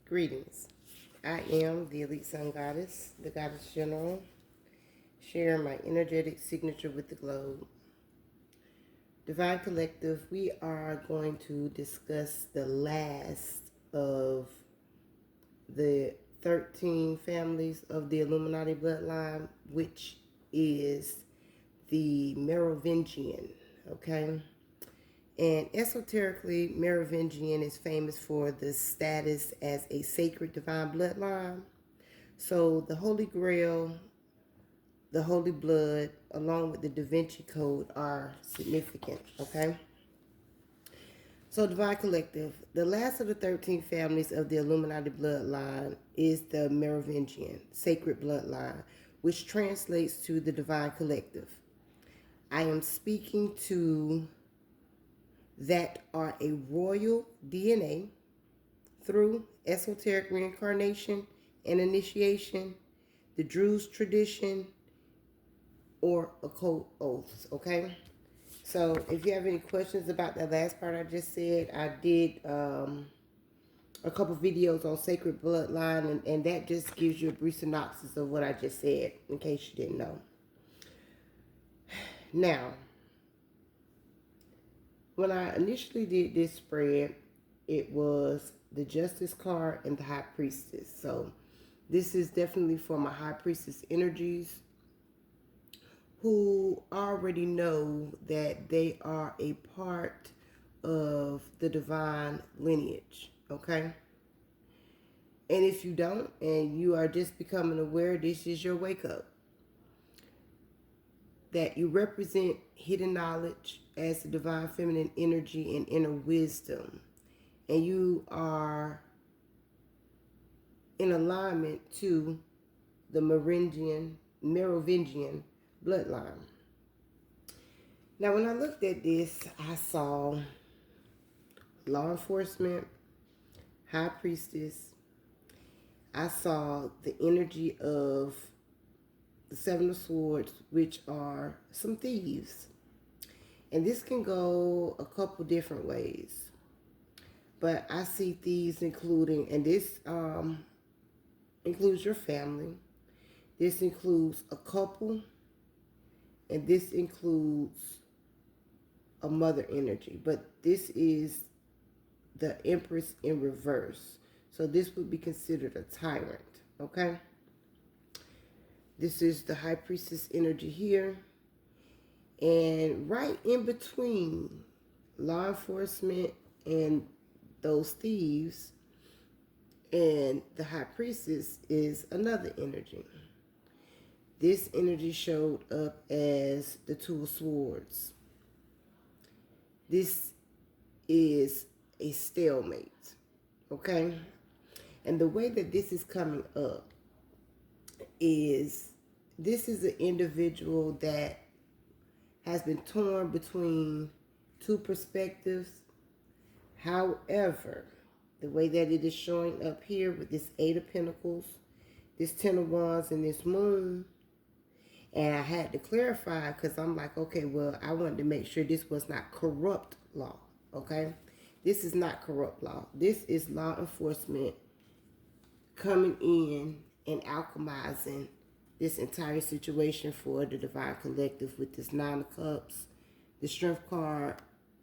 Greetings. I am the Elite Sun Goddess, the Goddess General, sharing my energetic signature with the globe. Divine Collective, we are going to discuss the last of the 13 families of the Illuminati bloodline, which is the Merovingian, okay? And esoterically, Merovingian is famous for the status as a sacred divine bloodline. So the Holy Grail, the Holy Blood, along with the Da Vinci Code are significant, okay? So Divine Collective, the last of the 13 families of the Illuminati bloodline is the Merovingian, sacred bloodline, which translates to the Divine Collective. I am speaking to that are a royal DNA through esoteric reincarnation and initiation, the Druze tradition, or occult oaths, okay? So if you have any questions about that last part I just said, I did a couple videos on sacred bloodline, and that just gives you a brief synopsis of what I just said, in case you didn't know. Now, when I initially did this spread, it was the Justice card and the High Priestess. So this is definitely for my High Priestess energies who already know that they are a part of the divine lineage, okay? And if you don't, and you are just becoming aware, this is your wake up. That you represent hidden knowledge as the divine feminine energy and inner wisdom. And you are in alignment to the Merovingian bloodline. Now, when I looked at this, I saw law enforcement, high priestess. I saw the energy of the Seven of Swords, which are some thieves. And this can go a couple different ways. But I see thieves including, and this includes your family. This includes a couple. And this includes a mother energy. But this is the Empress in reverse. So this would be considered a tyrant, okay? This is the High Priestess energy here. And right in between law enforcement and those thieves and the High Priestess is another energy. This energy showed up as the Two of Swords. This is a stalemate, okay? And the way that this is coming up is this is an individual that has been torn between two perspectives. However, the way that it is showing up here with this Eight of Pentacles, this Ten of Wands, and this Moon, and I had to clarify because I'm like, okay, well, I wanted to make sure this was not corrupt law, okay? This is not corrupt law. This is law enforcement coming in and alchemizing this entire situation for the Divine Collective with this Nine of Cups, the Strength card,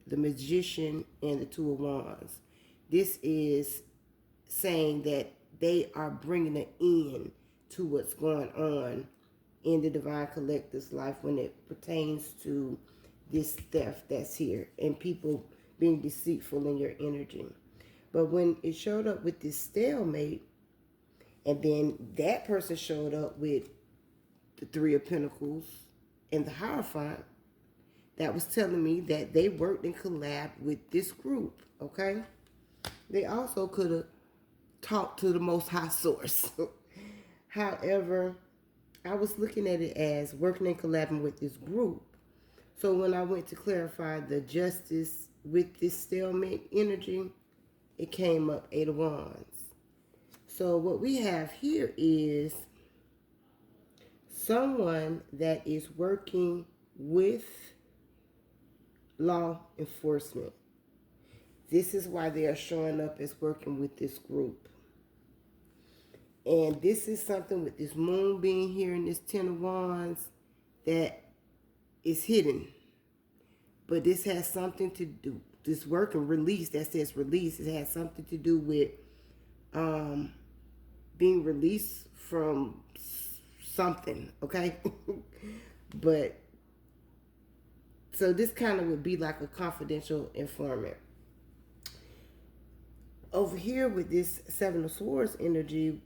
the Magician, and the Two of Wands. This is saying that they are bringing an end to what's going on in the Divine Collective's life when it pertains to this theft that's here and people being deceitful in your energy. But when it showed up with this stalemate, and then that person showed up with the Three of Pentacles and the Hierophant, that was telling me that they worked and collabed with this group, okay? They also could have talked to the Most High Source. However, I was looking at it as working and collabing with this group. So when I went to clarify the Justice with this stalemate energy, it came up Eight of Wands. So what we have here is someone that is working with law enforcement. This is why they are showing up as working with this group. And this is something with this moon being here in this Ten of Wands that is hidden. But this has something to do, this work and release that says release, it has something to do with being released from something, okay? But, so this kind of would be like a confidential informant. Over here with this Seven of Swords energy,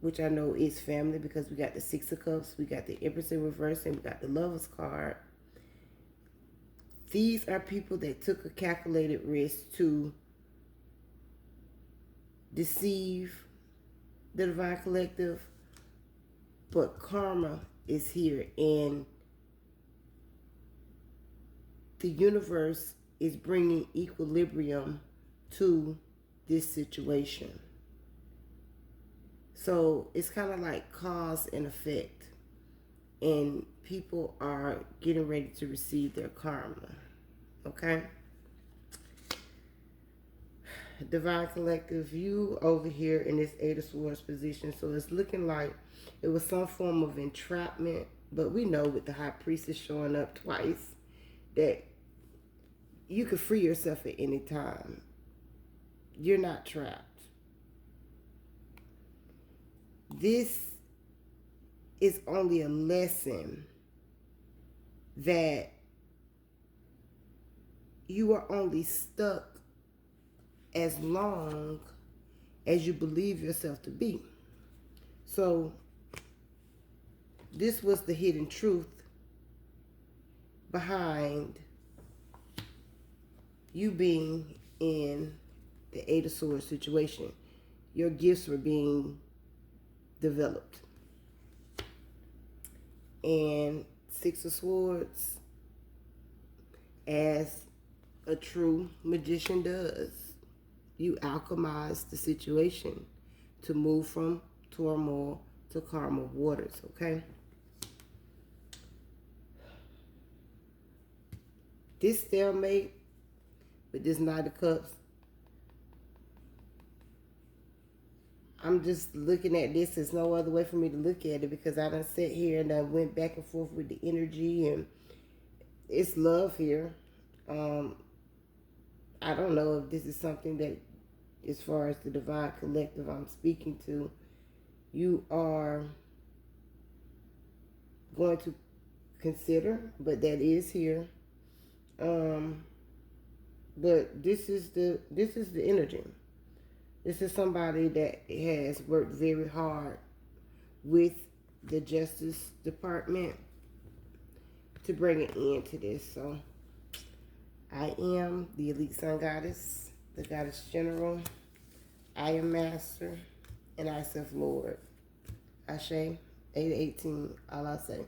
which I know is family because we got the Six of Cups, we got the Empress in reverse, and we got the Lover's card. These are people that took a calculated risk to deceive the Divine Collective, but karma is here, and the universe is bringing equilibrium to this situation. So it's kind of like cause and effect, and people are getting ready to receive their karma. Okay? Divine Collective, you over here in this Eight of Swords position, so it's looking like it was some form of entrapment, but we know with the High Priestess showing up twice that you can free yourself at any time. You're not trapped. This is only a lesson that you are only stuck as long as you believe yourself to be. So this was the hidden truth behind you being in the Eight of Swords situation. Your gifts were being developed. And Six of Swords, as a true magician does, you alchemize the situation to move from turmoil to calmer waters, okay? This stalemate with this Knight of Cups, I'm just looking at this. There's no other way for me to look at it because I done sat here and I went back and forth with the energy, and it's love here. I don't know if this is something that, as far as the Divine Collective I'm speaking to, you are going to consider, but that is here. But this is the energy. This is somebody that has worked very hard with the Justice Department to bring an end to this. So I am the Elite Sun Goddess, the Goddess General. I am Master, and I self Lord. Ashe, 818, all I say.